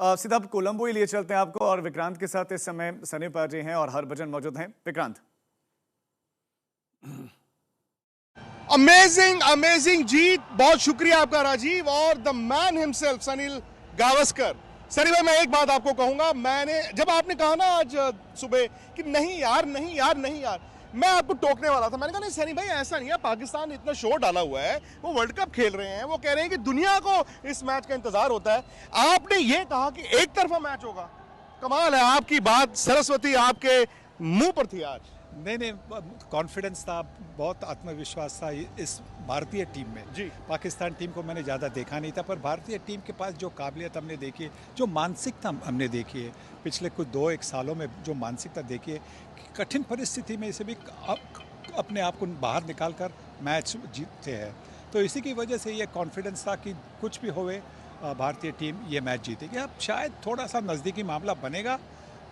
सीधा अब कोलंबो ही लिए चलते हैं आपको और विक्रांत के साथ इस समय सनी पाजी हैं और हरभजन मौजूद हैं। विक्रांत। अमेजिंग अमेजिंग जीत, बहुत शुक्रिया आपका राजीव और the man himself Sunil Gavaskar. Sunny भाई, मैं एक बात आपको कहूंगा, मैंने जब आपने कहा ना आज सुबह कि नहीं यार नहीं यार नहीं यार, मैं आपको टोकने वाला था। मैंने कहा नहीं सनी भाई, ऐसा नहीं है, पाकिस्तान इतना शोर डाला हुआ है, वो वर्ल्ड कप खेल रहे हैं, वो कह रहे हैं कि दुनिया को इस मैच का इंतजार होता है। आपने ये कहा कि एक तरफा मैच होगा, कमाल है, आपकी बात सरस्वती आपके मुंह पर थी आज। नहीं, कॉन्फिडेंस था, बहुत आत्मविश्वास था इस भारतीय टीम में जी। पाकिस्तान टीम को मैंने ज़्यादा देखा नहीं था, पर भारतीय टीम के पास जो काबिलियत हमने देखी है, जो मानसिकता हमने देखी है पिछले कुछ 2-1 सालों में, जो मानसिकता देखी है, कठिन परिस्थिति में इसे भी अपने आप को बाहर निकाल कर मैच जीतते हैं। तो इसी की वजह से ये कॉन्फिडेंस था कि कुछ भी होवे भारतीय टीम ये मैच जीतेगी। अब शायद थोड़ा सा नज़दीकी मामला बनेगा,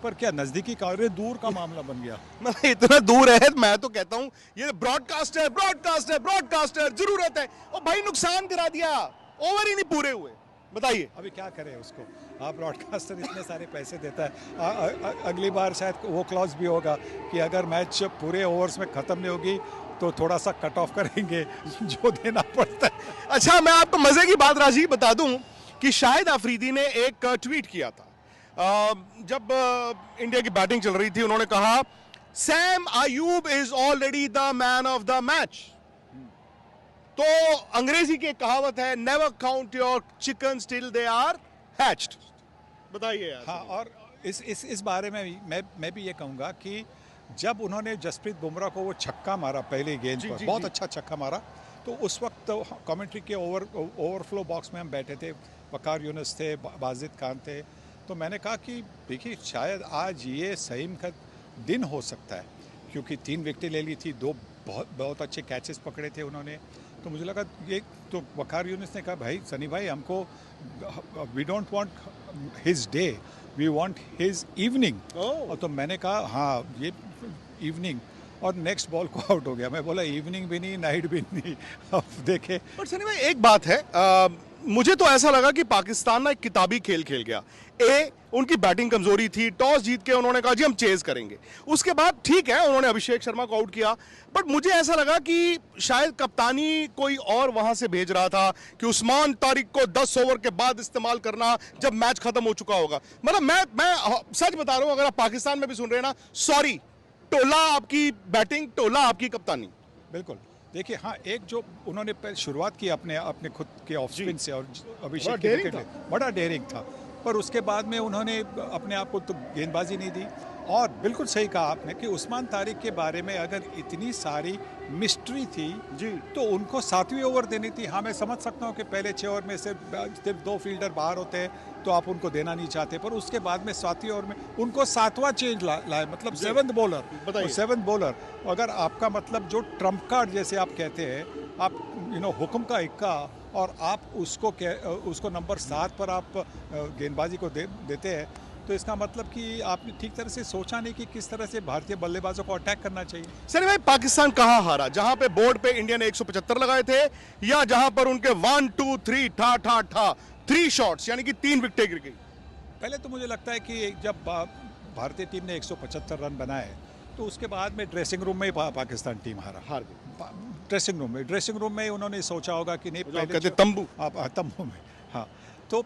पर क्या नजदीकी का दूर का मामला बन गया। मतलब इतना दूर है, मैं तो कहता हूं ये ब्रॉडकास्टर जरूरत है। और भाई नुकसान करा दिया, ओवर ही नहीं पूरे हुए, बताइए अभी क्या करें उसको। आप ब्रॉडकास्टर इतने सारे पैसे देता है, अगली बार शायद वो क्लॉज भी होगा कि अगर मैच पूरे ओवर्स में खत्म नहीं होगी तो थोड़ा सा कट ऑफ करेंगे जो देना पड़ता है। अच्छा, मैं आपको मजे की बात राजीव बता दूं कि शाहिद अफरीदी ने एक ट्वीट किया था जब इंडिया की बैटिंग चल रही थी। उन्होंने कहा Saim Ayub is already the man of the match. तो अंग्रेजी की एक कहावत है, never count your chickens till they are hatched. बताइए यार। हाँ, और इस बारे में मैं भी ये कहूँगा कि जब उन्होंने जसप्रीत बुमराह को वो छक्का मारा पहले गेंद पर, बहुत अच्छा छक्का मारा, तो उस वक्त कमेंट्री के ओवरफ्लो बॉक्स में हम बैठे थे, वकार यूनुस थे, बाजिद खान थे, तो मैंने कहा कि देखिए शायद आज ये सही का दिन हो सकता है, क्योंकि 3 विकेटें ले ली थी, 2 बहुत अच्छे कैचेस पकड़े थे उन्होंने। तो मुझे लगा ये तो वकार यूनुस ने कहा भाई सनी भाई, हमको we don't want his day, we want his evening. और तो मैंने कहा हाँ ये इवनिंग, और नेक्स्ट बॉल को आउट हो गया। मैं बोला इवनिंग भी नहीं, नाइट भी नहीं। अब देखे। पर सनी भाई एक बात है, मुझे तो ऐसा लगा कि पाकिस्तान ना एक किताबी खेल खेल गया। उनकी बैटिंग कमजोरी थी, टॉस जीत के उन्होंने कहा जी हम चेज करेंगे। उसके बाद ठीक है उन्होंने अभिषेक शर्मा को आउट किया, बट मुझे ऐसा लगा कि शायद कप्तानी कोई और वहां से भेज रहा था कि उस्मान तारिक को 10 ओवर के बाद इस्तेमाल करना जब मैच खत्म हो चुका होगा। मतलब मैं सच बता रहा हूं, अगर आप पाकिस्तान में भी सुन रहे हैं ना, सॉरी, टोला आपकी बैटिंग, टोला आपकी कप्तानी। बिल्कुल। देखिए हाँ, एक जो उन्होंने शुरुआत की अपने खुद के ऑफ स्पिन से, और अभिषेक के विकेट ले, बड़ा डेयरिंग था, पर उसके बाद में उन्होंने अपने आप को तो गेंदबाजी नहीं दी। और बिल्कुल सही कहा आपने कि उस्मान तारिक के बारे में अगर इतनी सारी मिस्ट्री थी जी, तो उनको 7वीं ओवर देनी थी। हाँ, मैं समझ सकता हूँ कि पहले 6 ओवर में सिर्फ 2 फील्डर बाहर होते हैं तो आप उनको देना नहीं चाहते, पर उसके बाद में 7वीं ओवर में उनको 7वां चेंज लाए, मतलब 7th बॉलर। 7th बॉलर अगर आपका मतलब जो ट्रम्प कार्ड जैसे आप कहते हैं, आप हुक्म का इक्का, और आप उसको नंबर 7 पर आप गेंदबाजी को देते हैं, तो इसका मतलब कि आपने ठीक तरह से सोचा नहीं कि किस तरह से भारतीय बल्लेबाजों को अटैक करना चाहिए। सर भाई, पाकिस्तान कहाँ हारा? जहां पे बोर्ड पे इंडिया ने 175 लगाए थे, या जहां पर उनके 1 2 3 ठा 3 शॉट्स यानी कि 3 विकेटें गिर गई? पहले तो मुझे लगता है कि जब भारतीय टीम ने 175 रन बनाए, तो उसके बाद में ड्रेसिंग रूम में ही पाकिस्तान टीम हार गई। ड्रेसिंग रूम में उन्होंने सोचा होगा कि नहीं, पहले कहते तंबू में, हाँ, तो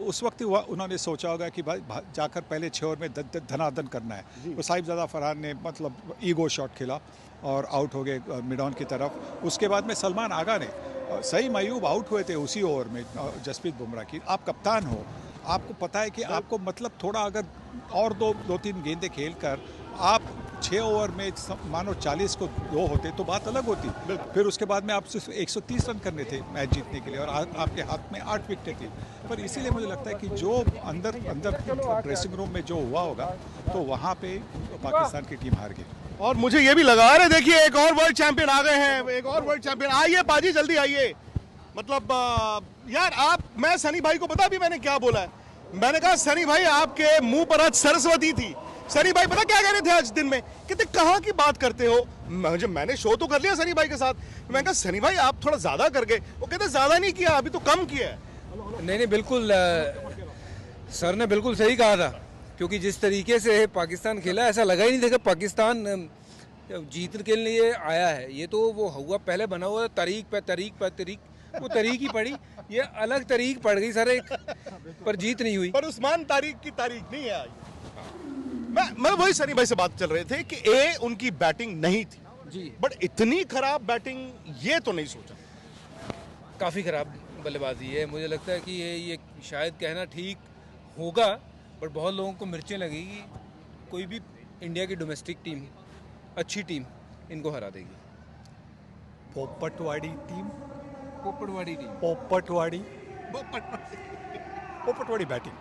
उस वक्त उन्होंने सोचा होगा कि भाई जाकर पहले 6 ओवर में धनाधन करना है। तो साहिबजादा फरहान ने मतलब ईगो शॉट खेला और आउट हो गए मिड ऑन की तरफ। उसके बाद में सलमान आगा ने, सही मयूब आउट हुए थे उसी ओवर में जसप्रीत बुमराह की। आप कप्तान हो, आपको पता है कि आपको मतलब थोड़ा अगर और 2-3 गेंदें खेल कर आप 6 ओवर में मानो 40 को 2 होते तो बात अलग होती। फिर उसके बाद में आपसे 130 रन करने थे मैच जीतने के लिए, और आपके हाथ में 8 विकेटें थी। पर इसीलिए मुझे लगता है कि जो अंदर ड्रेसिंग रूम में जो हुआ होगा, तो वहाँ पे पाकिस्तान की टीम हार गई। और मुझे ये भी लगा, अरे देखिए एक और वर्ल्ड चैंपियन आ गए हैं, एक और वर्ल्ड चैंपियन। आइए पाजी, जल्दी आइए। मतलब यार मैं सनी भाई को पता भी मैंने क्या बोला है? मैंने कहा सनी भाई आपके मुंह पर आज सरस्वती थी। सनी भाई पता क्या कह रहे थे आज दिन में? कहते कहाँ की बात करते हो? मैंने शो तो कर लिया सनी भाई के साथ। मैंने कहा सनी भाई आप थोड़ा ज्यादा कर गए। वो कहते ज्यादा नहीं किया, अभी तो कम किया है। नहीं बिल्कुल सर ने बिल्कुल सही कहा था, क्योंकि जिस तरीके से पाकिस्तान खेला ऐसा लगा ही नहीं था कि पाकिस्तान जीत के लिए आया है। ये तो वो हुआ पहले बना हुआ तारीख पे तारीख पे तारीख, वो तारीख ही पड़ी, ये अलग तारीख पड़ गई सर एक, पर जीत नहीं हुई। पर उस्मान तारीख की तारीख नहीं है आई। मैं वही सनी भाई से बात चल रहे थे कि उनकी बैटिंग नहीं थी जी, बट इतनी खराब बैटिंग ये तो नहीं सोचा। काफ़ी ख़राब बल्लेबाजी है। मुझे लगता है कि ये शायद कहना ठीक होगा, बट बहुत लोगों को मिर्चें लगेगी। कोई भी इंडिया की डोमेस्टिक टीम, अच्छी टीम इनको हरा देगी। पोपटवाड़ी टीम, पोपटवाड़ी टीम, पोपटवाड़ी बैटिंग।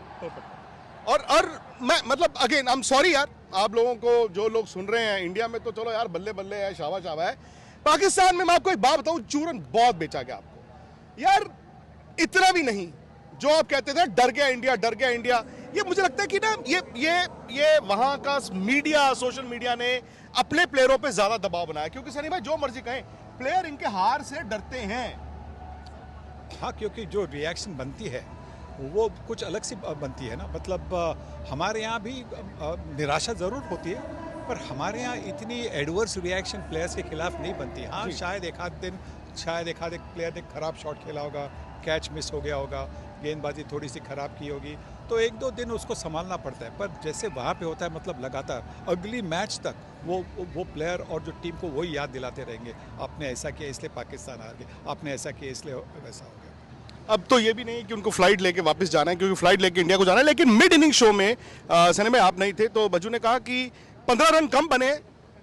और मैं मतलब अगेन आई एम सॉरी यार, आप लोगों को जो लोग सुन रहे हैं, इंडिया में तो चलो यार बल्ले बल्ले है, शाबा शाबा है। पाकिस्तान में मैं आपको एक बात बताऊं, चूरन बहुत बेचा गया आपको यार, इतना भी नहीं। जो आप कहते थे डर गया इंडिया, डर गया इंडिया, ये मुझे लगता है कि ना ये वहां का मीडिया, सोशल मीडिया ने अपने प्लेयरों पे ज्यादा दबाव बनाया, क्योंकि सनी भाई जो मर्जी कहें, प्लेयर इनके हार से डरते हैं। हाँ, क्योंकि जो रिएक्शन बनती है वो कुछ अलग सी बनती है ना। मतलब हमारे यहाँ भी निराशा ज़रूर होती है, पर हमारे यहाँ इतनी एडवर्स रिएक्शन प्लेयर्स के खिलाफ नहीं बनती। हाँ, शायद एक आध प्लेयर ने खराब शॉट खेला होगा, कैच मिस हो गया होगा, गेंदबाजी थोड़ी सी खराब की होगी, तो एक दो दिन उसको संभालना पड़ता है। पर जैसे वहाँ पे होता है, मतलब लगातार अगली मैच तक वो प्लेयर और जो टीम को वही याद दिलाते रहेंगे, आपने ऐसा किया इसलिए पाकिस्तान हार गया, आपने ऐसा किया इसलिए वैसा हो गया। अब तो ये भी नहीं कि उनको फ्लाइट लेके वापस जाना है, क्योंकि फ्लाइट लेके इंडिया को जाना है। लेकिन मिड इनिंग शो में सनी में आप नहीं थे, तो बज्जू ने कहा कि 15 रन कम बने,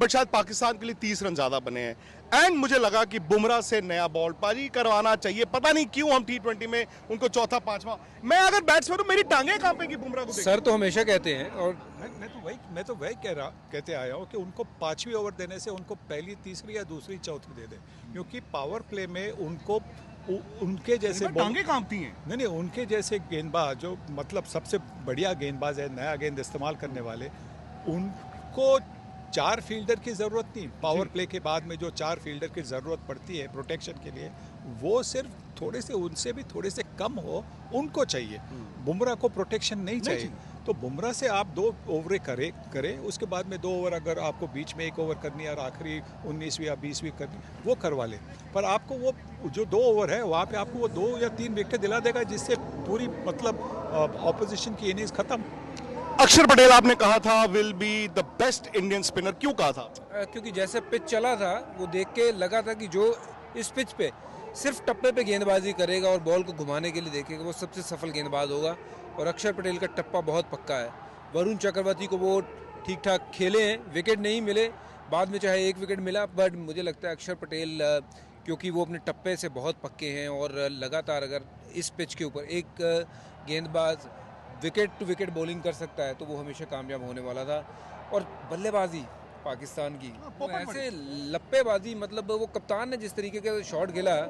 बट शायद पाकिस्तान के लिए 30 रन ज्यादा बने हैं। एंड मुझे लगा कि बुमराह से नया बॉल पारी करवाना चाहिए। पता नहीं क्यों हम T20 में उनको चौथा पांचवा, मैं अगर बैट्समैन हूं, मेरी टांगे कांपेंगी बुमराह को देख। सर तो हमेशा कहते हैं, और मैं तो वही कहते आया हूँ कि उनको 5वीं ओवर देने से उनको पहली, तीसरी या दूसरी, चौथी दे दे, क्योंकि पावर प्ले में उनको उनके जैसे टांगे कांपती हैं। नहीं, उनके जैसे गेंदबाज जो मतलब सबसे बढ़िया गेंदबाज है, नया गेंद इस्तेमाल करने वाले, उनको 4 फील्डर की ज़रूरत नहीं। पावर प्ले के बाद में जो 4 फील्डर की ज़रूरत पड़ती है प्रोटेक्शन के लिए, वो सिर्फ थोड़े से, उनसे भी थोड़े से कम हो, उनको चाहिए। बुमराह को प्रोटेक्शन नहीं चाहिए। तो बुमराह से आप 2 ओवर करें, उसके बाद में 2 ओवर अगर आपको बीच में 1 ओवर करनी है और आखिरी 19वीं या 20वीं करनी, वो करवा ले। पर आपको वो जो 2 ओवर है, वहाँ पे आपको वो 2 या 3 विकेट दिला देगा, जिससे पूरी मतलब ऑपोजिशन की इनिंग्स खत्म। अक्षर पटेल आपने कहा था will be the best Indian spinner, क्यों कहा था? क्योंकि जैसे पिच चला था, वो देख के लगा था कि जो इस पिच पे सिर्फ टप्पे पे गेंदबाजी करेगा और बॉल को घुमाने के लिए देखेगा, वो सबसे सफल गेंदबाज होगा। और अक्षर पटेल का टप्पा बहुत पक्का है। वरुण चक्रवर्ती को वो ठीक ठाक खेले हैं, विकेट नहीं मिले, बाद में चाहे 1 विकेट मिला, बट मुझे लगता है अक्षर पटेल, क्योंकि वो अपने टप्पे से बहुत पक्के हैं, और लगातार अगर इस पिच के ऊपर एक गेंदबाज विकेट टू विकेट बॉलिंग कर सकता है, तो वो हमेशा कामयाब होने वाला था। और बल्लेबाजी पाकिस्तान की ऐसे लप्पेबाजी, मतलब वो कप्तान ने जिस तरीके का शॉट खेला,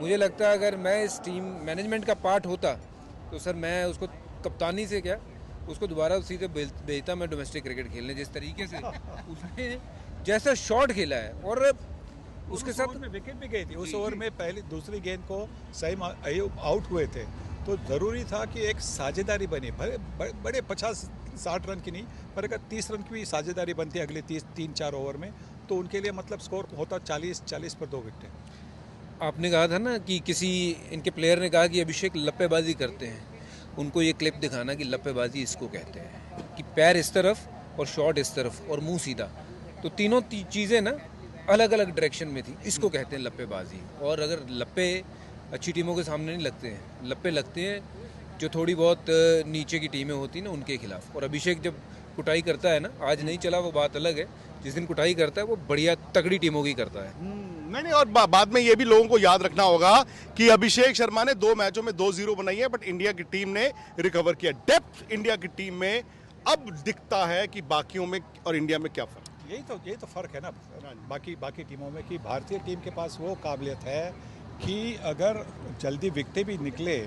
मुझे लगता है अगर मैं इस टीम मैनेजमेंट का पार्ट होता, तो सर मैं उसको कप्तानी से क्या, उसको दोबारा सीधे भेजता मैं डोमेस्टिक क्रिकेट खेलने। जिस तरीके से उसने जैसा शॉट खेला है, और उसके साथ में विकेट भी गई थी उस ओवर में। पहली दूसरी गेंद को सही आउट हुए थे, तो ज़रूरी था कि एक साझेदारी बनी। बड़े 50-60 रन की नहीं, पर अगर 30 रन की भी साझेदारी बनती अगले 3-4 ओवर में, तो उनके लिए मतलब स्कोर होता 40 पर 2 विकेट। आपने कहा था ना कि किसी इनके प्लेयर ने कहा कि अभिषेक लप्पेबाजी करते हैं, उनको ये क्लिप दिखाना कि लप्पेबाजी इसको कहते हैं, कि पैर इस तरफ और शॉट इस तरफ और मुंह सीधा, तो तीनों चीज़ें ना अलग अलग डायरेक्शन में थी, इसको कहते हैं लप्पेबाजी। और अगर लप्पे अच्छी टीमों के सामने नहीं लगते हैं, लप्पे लगते हैं जो थोड़ी बहुत नीचे की टीमें होती हैं ना, उनके खिलाफ। और अभिषेक जब कुटाई करता है ना, आज नहीं चला वो बात अलग है, जिस दिन कुटाई करता है वो बढ़िया तगड़ी टीमों की करता है। नहीं, और बाद में ये भी लोगों को याद रखना होगा कि अभिषेक शर्मा ने 2 मैचों में 2-0 बनाई है, बट इंडिया की टीम ने रिकवर किया। डेप्थ इंडिया की टीम में अब दिखता है कि बाकियों में और इंडिया में क्या फर्क। यही तो फर्क है ना बाकी टीमों में, कि भारतीय टीम के पास वो काबिलियत है कि अगर जल्दी विकेटें भी निकले,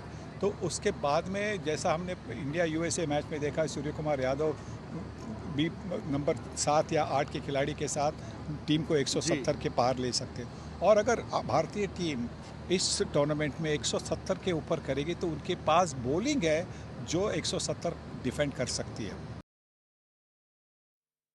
तो उसके बाद में जैसा हमने इंडिया USA मैच में देखा, सूर्य कुमार यादव भी नंबर 7 या 8 के खिलाड़ी के साथ टीम को 170 के पार ले सकते हैं। और अगर भारतीय टीम इस टूर्नामेंट में 170 के ऊपर करेगी, तो उनके पास बॉलिंग है जो 170 डिफेंड कर सकती है